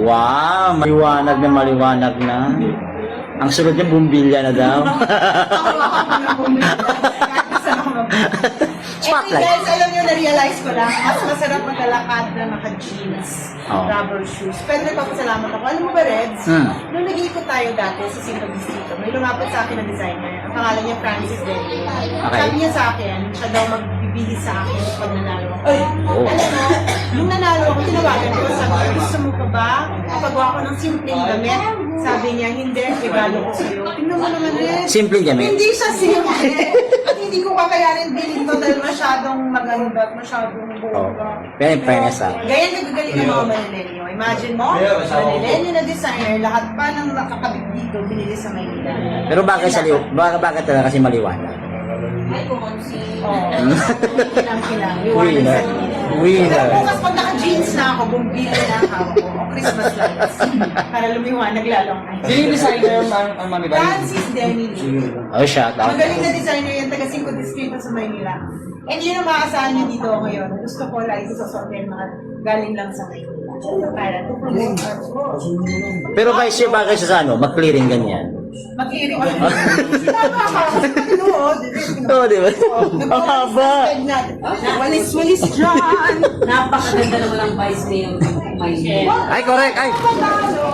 Wow, maliwanag na maliwanag na. Ang sunod niya, bumbilya na daw. Anyway guys, alam nyo, na-realize ko lang, mas masarap maglalakad na naka-jeans, Oh. rubber shoes. Pero nagpapasalamat ako. Alam mo ba, Reds? Nung nag-iikot tayo dati sa Cinco Distrito, may lumapit sa akin na designer. Ang pangalan niya Francis Deli. Okay. Sabi niya sa akin, siya daw magbibili sa akin pag nanalo ako. Oh. Alam mo, nung nanalo ako, tinawagan ko, sabi ko, gusto mo pa ba? Kapagawa ko ng simpleng damit. Sabi niya, hindi, regalo ko sa'yo. Tingnan mo naman, Reds. Simpleng gamit. Hindi siya simple. At hindi ko kakayanin bilhin to dahil masyadong maganda at masyadong Oh. bongga. Pero in fairness, Gaya nagagaling ng mga Manilenyo. Imagine mo, Manilenyo na designer, lahat pa ng nakakabit dito, binili sa Maynila. Pero bakit talaga kasi maliwanag? Ay, kumonsi. Oo. Kilang-kilang. Uy Liwanag na. sa gilid. Uy na. Pero bukas pag naka-jeans na ako, bumili na ang hawak ko. O Christmas lights. Para lumiwanag lalong ay. Sino yung designer ang Mami Bay? Francis Demi Lee. Oh, shout out. Magaling na designer yan, taga 5 Distrito sa Maynila. And yun ang makakasahan nyo dito ngayon. Gusto ko lagi ko sasortin mga galing lang sa Maynila. Para to promote our work. Pero guys, yung bagay siya sa ano, mag-clearing ganyan. Mag-iiring ko. Tama ka. Patinuod. Oo, di ba? Ang haba. Walis-walis dyan. Napakaganda naman ang vice na yung may Ay, correct. Ay. Patalo.